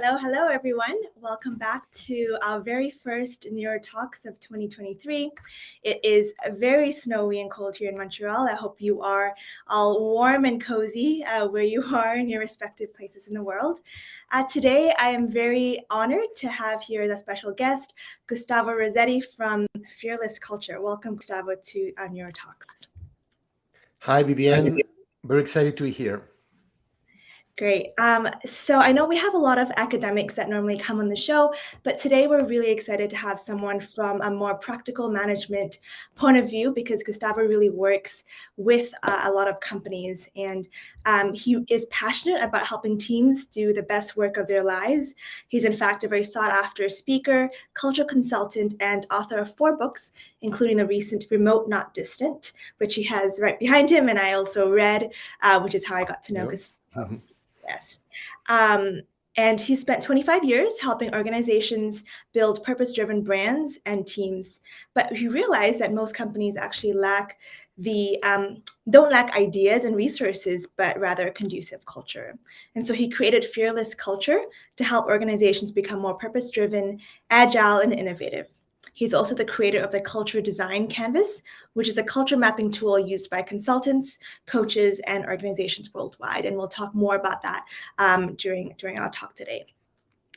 Hello, everyone. Welcome back to our very first Nurau Talks of 2023. It is very snowy and cold here in Montreal. I hope you are all warm and cozy where you are in your respective places in the world. Today, I am very honored to have here as a special guest, Gustavo Razzetti from Fearless Culture. Welcome, Gustavo, to our Nurau Talks. Hi, Vivienne. Very excited to be here. Great. So I know we have a lot of academics that normally come on the show, but today we're really excited to have someone from a more practical management point of view because Gustavo really works with a lot of companies and he is passionate about helping teams do the best work of their lives. He's in fact a very sought after speaker, cultural consultant, and author of 4 books, including the recent Remote Not Distant, which he has right behind him. And I also read, which is how I got to know Gustavo. Mm-hmm. Yes. And he spent 25 years helping organizations build purpose-driven brands and teams. But he realized that most companies actually don't lack ideas and resources, but rather a conducive culture. And so he created Fearless Culture to help organizations become more purpose-driven, agile, and innovative. He's also the creator of the Culture Design Canvas, which is a culture mapping tool used by consultants, coaches, and organizations worldwide. And we'll talk more about that during our talk today.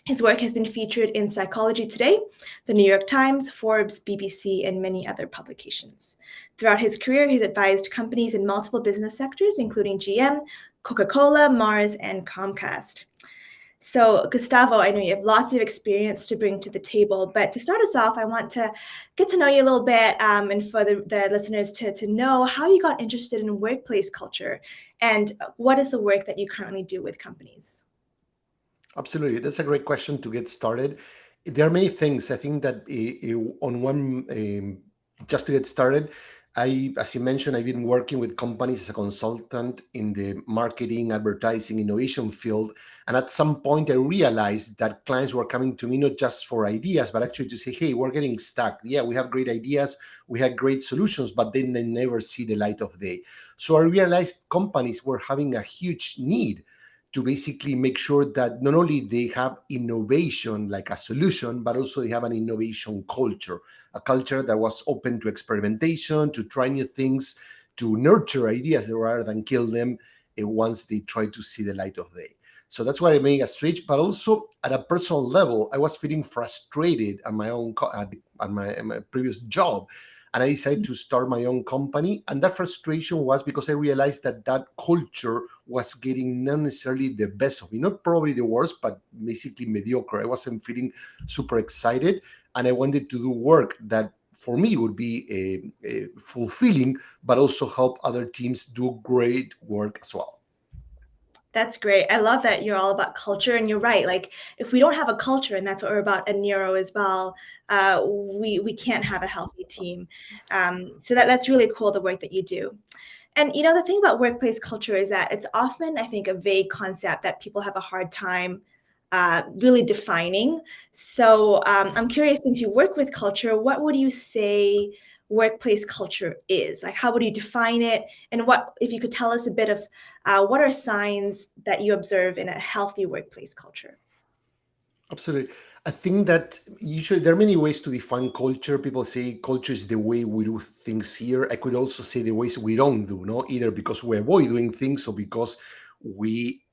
His work has been featured in Psychology Today, the New York Times, Forbes, BBC, and many other publications. Throughout his career, he's advised companies in multiple business sectors, including GM, Coca-Cola, Mars, and Comcast. So, Gustavo, I know you have lots of experience to bring to the table, but to start us off, I want to get to know you a little bit and for the listeners to know how you got interested in workplace culture and what is the work that you currently do with companies? Absolutely. That's a great question to get started. There are many things. I think that on one, just to get started, as you mentioned, I've been working with companies as a consultant in the marketing, advertising, innovation field. And at some point, I realized that clients were coming to me not just for ideas, but actually to say, hey, we're getting stuck. Yeah, we have great ideas, we have great solutions, but then they never see the light of day. So I realized companies were having a huge need to basically make sure that not only they have innovation like a solution, but also they have an innovation culture, a culture that was open to experimentation, to try new things, to nurture ideas rather than kill them once they try to see the light of day. So that's why I made a switch, but also at a personal level, I was feeling frustrated at my own at my previous job. And I decided to start my own company. And that frustration was because I realized that that culture was getting not necessarily the best of me, not probably the worst, but basically mediocre. I wasn't feeling super excited. And I wanted to do work that for me would be a fulfilling, but also help other teams do great work as well. That's great. I love that you're all about culture, and you're right. Like, if we don't have a culture, and that's what we're about at Nurau as well, we can't have a healthy team. So that's really cool, the work that you do. And the thing about workplace culture is that it's often, I think, a vague concept that people have a hard time really defining. So I'm curious, since you work with culture, what would you say workplace culture is? Like, how would you define it? And what, if you could tell us a bit of what are signs that you observe in a healthy workplace culture? Absolutely. I think that usually there are many ways to define culture. People say culture is the way we do things here. I could also say the ways we don't do, no? Either because we avoid doing things or because we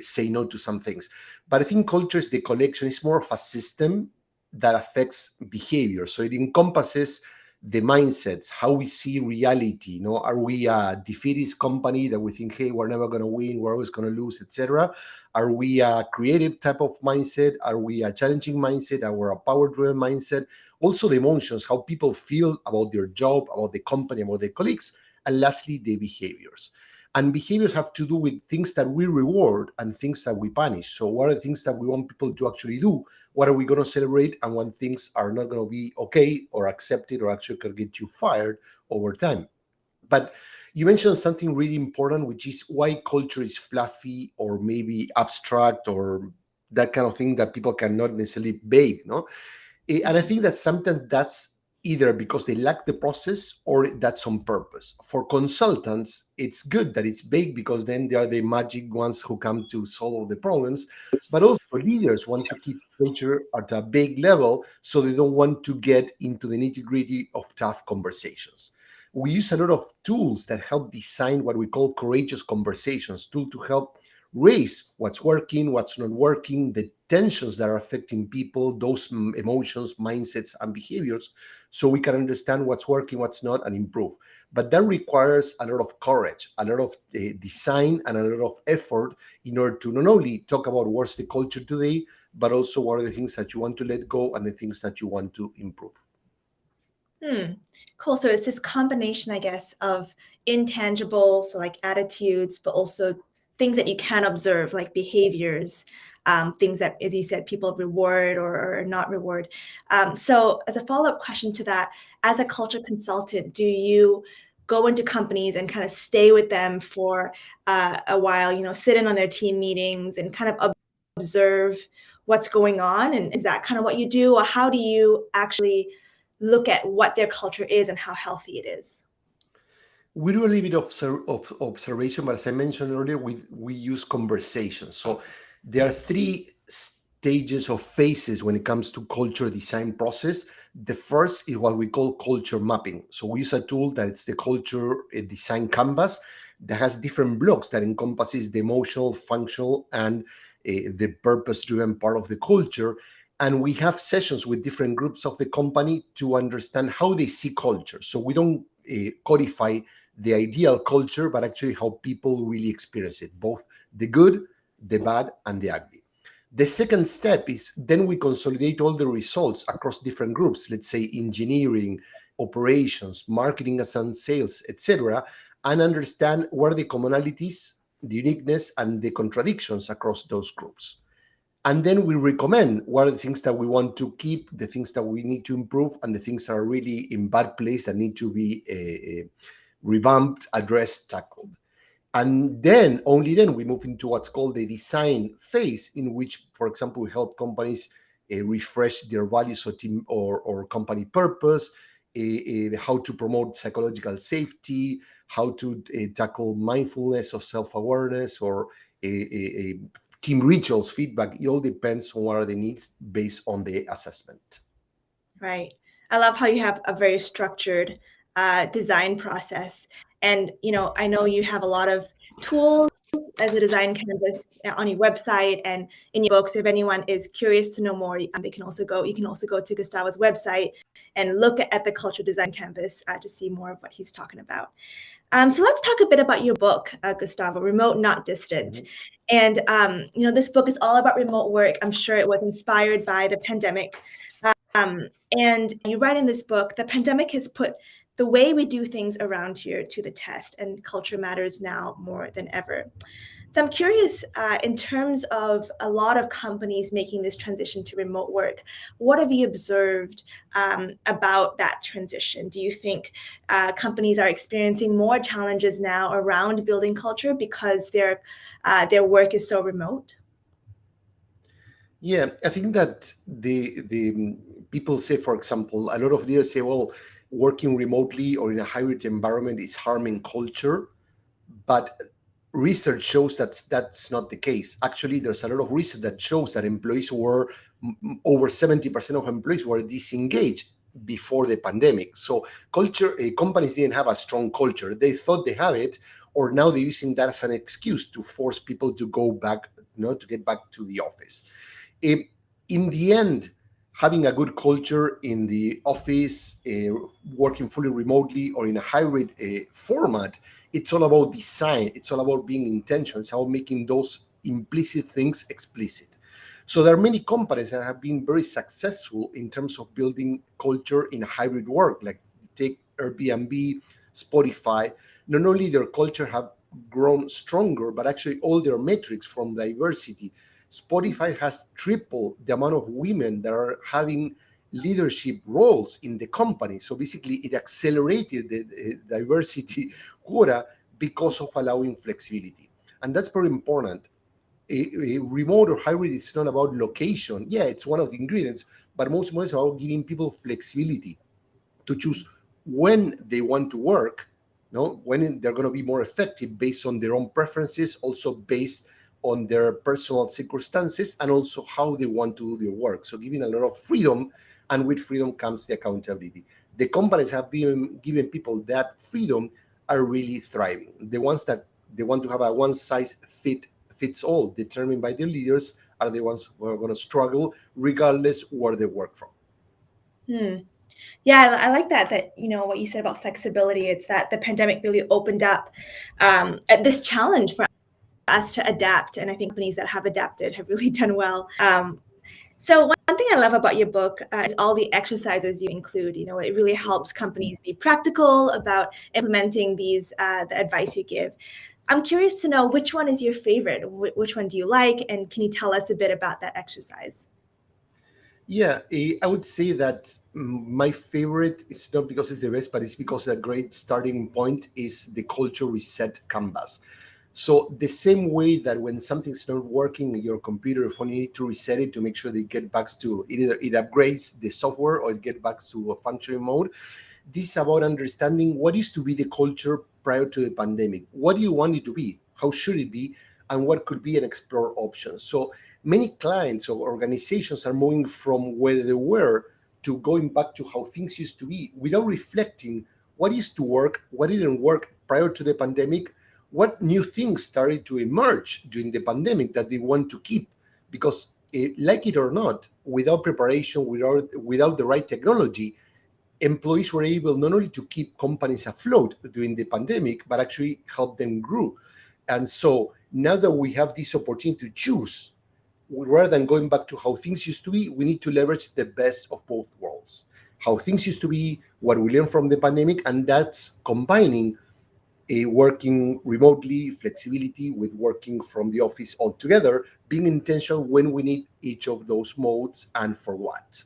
say no to some things. But I think culture is the collection. It's more of a system that affects behavior. So it encompasses the mindsets, how we see reality. Are we a defeatist company that we think, hey, we're never going to win, we're always going to lose, etc.? Are we a creative type of mindset? Are we a challenging mindset? Are we a power-driven mindset? Also the emotions, how people feel about their job, about the company, about their colleagues. And lastly, the behaviors. And behaviors have to do with things that we reward and things that we punish. So what are the things that we want people to actually do? What are we going to celebrate? And when things are not going to be okay or accepted or actually could get you fired over time. But you mentioned something really important, which is why culture is fluffy or maybe abstract or that kind of thing that people cannot necessarily bake, no? And I think that sometimes that's either because they lack the process or that's on purpose. For consultants, it's good that it's big because then they are the magic ones who come to solve the problems. But also leaders want to keep culture at a big level, so they don't want to get into the nitty-gritty of tough conversations. We use a lot of tools that help design what we call courageous conversations, tool to help raise what's working, what's not working, the tensions that are affecting people, those emotions, mindsets, and behaviors, so we can understand what's working, what's not, and improve. But that requires a lot of courage, a lot of design, and a lot of effort in order to not only talk about what's the culture today, but also what are the things that you want to let go and the things that you want to improve. Cool. So it's this combination, I guess, of intangibles, so like attitudes, but also things that you can observe, like behaviors, things that, as you said, people reward or not reward. So as a follow-up question to that, as a culture consultant, do you go into companies and kind of stay with them for a while, sit in on their team meetings and kind of observe what's going on? And is that kind of what you do? Or how do you actually look at what their culture is and how healthy it is? We do a little bit of observation, but as I mentioned earlier, we use conversation. So there are three stages or phases when it comes to culture design process. The first is what we call culture mapping. So we use a tool that it's the culture design canvas that has different blocks that encompasses the emotional, functional, and the purpose-driven part of the culture. And we have sessions with different groups of the company to understand how they see culture. So we don't codify the ideal culture, but actually how people really experience it, both the good, the bad, and the ugly. The second step is then we consolidate all the results across different groups, let's say engineering, operations, marketing and sales, etc., and understand what are the commonalities, the uniqueness, and the contradictions across those groups. And then we recommend what are the things that we want to keep, the things that we need to improve, and the things that are really in bad place that need to be revamped, addressed, tackled. And then, only then, we move into what's called the design phase, in which, for example, we help companies refresh their values or team or company purpose, how to promote psychological safety, how to tackle mindfulness or self-awareness or team rituals, feedback. It all depends on what are the needs based on the assessment. Right. I love how you have a very structured design process. And, I know you have a lot of tools as a design canvas on your website and in your books. If anyone is curious to know more, you can also go to Gustavo's website and look at the culture design canvas to see more of what he's talking about. So let's talk a bit about your book, Gustavo, Remote, Not Distant. And, this book is all about remote work. I'm sure it was inspired by the pandemic. And you write in this book, the pandemic has put the way we do things around here to the test, and culture matters now more than ever. So I'm curious, in terms of a lot of companies making this transition to remote work, what have you observed about that transition? Do you think companies are experiencing more challenges now around building culture because their work is so remote? Yeah, I think that the people say, for example, a lot of leaders say, well, working remotely or in a hybrid environment is harming culture, but research shows that that's not the case. Actually, there's a lot of research that shows that employees were over 70% of employees were disengaged before the pandemic. So companies didn't have a strong culture. They thought they have it, or now they're using that as an excuse to force people to go back, to get back to the office. In the end, having a good culture in the office, working fully remotely or in a hybrid format, it's all about design. It's all about being intentional. It's about making those implicit things explicit. So there are many companies that have been very successful in terms of building culture in hybrid work, like take Airbnb, Spotify. Not only their culture have grown stronger, but actually all their metrics from diversity. Spotify has tripled the amount of women that are having leadership roles in the company. So basically, it accelerated the diversity quota because of allowing flexibility. And that's very important. A remote or hybrid is not about location. Yeah, it's one of the ingredients, but most it's about giving people flexibility to choose when they want to work, when they're going to be more effective based on their own preferences, also based on their personal circumstances, and also how they want to do their work. So giving a lot of freedom, and with freedom comes the accountability. The companies have been given people that freedom are really thriving. The ones that they want to have a one size fits all determined by their leaders are the ones who are going to struggle regardless where they work from. Yeah, I like that what you said about flexibility. It's that the pandemic really opened up this challenge for us to adapt, and I think companies that have adapted have really done well. So one thing I love about your book is all the exercises you include. It really helps companies be practical about implementing the advice you give. I'm curious to know, which one is your favorite? Which one do you like? And can you tell us a bit about that exercise? Yeah, I would say that my favorite is not because it's the best, but it's because a great starting point is the culture reset canvas. So the same way that when something's not working in your computer or phone, you need to reset it to make sure that it get back to either it upgrades the software or it get back to a functioning mode. This is about understanding what is to be the culture prior to the pandemic. What do you want it to be? How should it be? And what could be an explore option? So many clients or organizations are moving from where they were to going back to how things used to be without reflecting what used to work, what didn't work prior to the pandemic, what new things started to emerge during the pandemic that they want to keep. Because like it or not, without preparation, without the right technology, employees were able not only to keep companies afloat during the pandemic, but actually help them grow. And so now that we have this opportunity to choose, rather than going back to how things used to be, we need to leverage the best of both worlds. How things used to be, what we learned from the pandemic, and that's combining a working remotely, flexibility with working from the office altogether, being intentional when we need each of those modes and for what.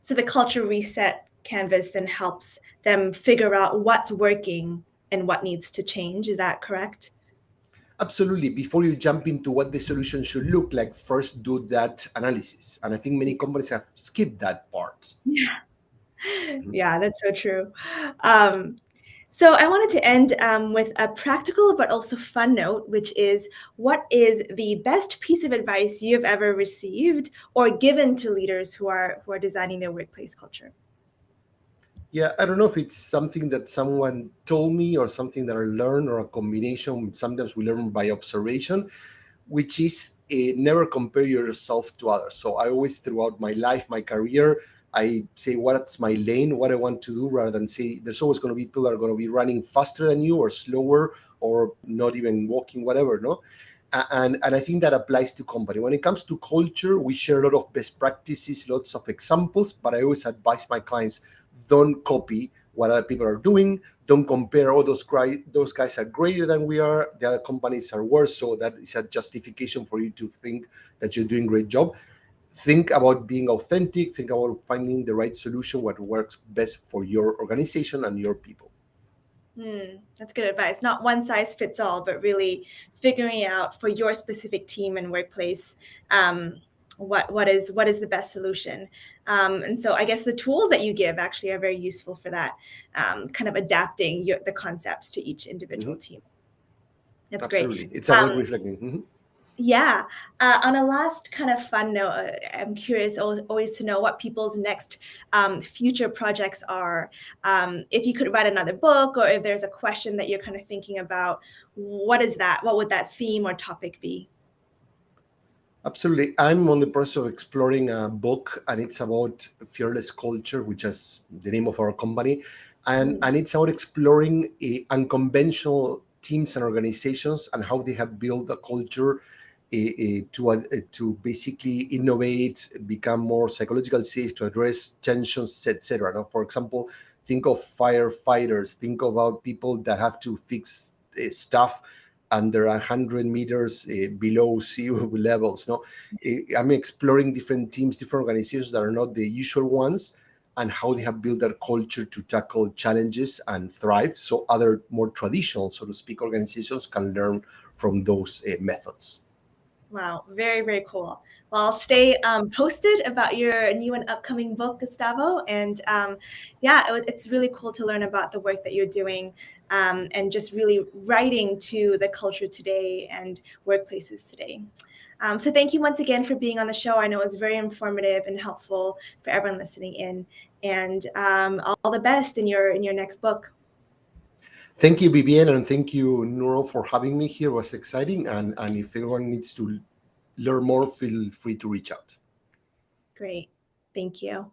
So the culture reset canvas then helps them figure out what's working and what needs to change. Is that correct? Absolutely. Before you jump into what the solution should look like, first do that analysis. And I think many companies have skipped that part. Yeah, yeah, that's so true. Um, so I wanted to end with a practical but also fun note, which is, what is the best piece of advice you have ever received or given to leaders who are designing their workplace culture? Yeah, I don't know if it's something that someone told me or something that I learned or a combination. Sometimes we learn by observation, which is never compare yourself to others. So I always, throughout my life, my career, I say what's my lane, what I want to do, rather than say there's always going to be people that are going to be running faster than you or slower or not even walking, whatever, no? And I think that applies to company. When it comes to culture, we share a lot of best practices, lots of examples, but I always advise my clients, don't copy what other people are doing. Don't compare, oh, those guys are greater than we are, the other companies are worse, so that is a justification for you to think that you're doing a great job. Think about being authentic, think about finding the right solution, what works best for your organization and your people. That's good advice. Not one size fits all, but really figuring out for your specific team and workplace what is the best solution. And so I guess the tools that you give actually are very useful for that, kind of adapting the concepts to each individual team. That's great. Absolutely. It's about reflecting. Yeah. On a last kind of fun note, I'm curious always to know what people's next future projects are. If you could write another book, or if there's a question that you're kind of thinking about, what is that? What would that theme or topic be? Absolutely. I'm on the process of exploring a book, and it's about fearless culture, which is the name of our company. And it's about exploring unconventional teams and organizations and how they have built a culture to basically innovate, become more psychological safe, to address tensions, etc. Now, for example, think of firefighters, think about people that have to fix stuff under 100 meters below sea levels. No, I'm exploring different teams, different organizations that are not the usual ones, and how they have built their culture to tackle challenges and thrive. So other more traditional, so to speak, organizations can learn from those methods. Wow, very, very cool. Well, I'll stay posted about your new and upcoming book, Gustavo. And yeah, it's really cool to learn about the work that you're doing and just really writing to the culture today and workplaces today. So thank you once again for being on the show. I know it was very informative and helpful for everyone listening in. And all the best in your next book. Thank you, Vivienne, and thank you, Nurau, for having me here. It was exciting. And if anyone needs to learn more, feel free to reach out. Great. Thank you.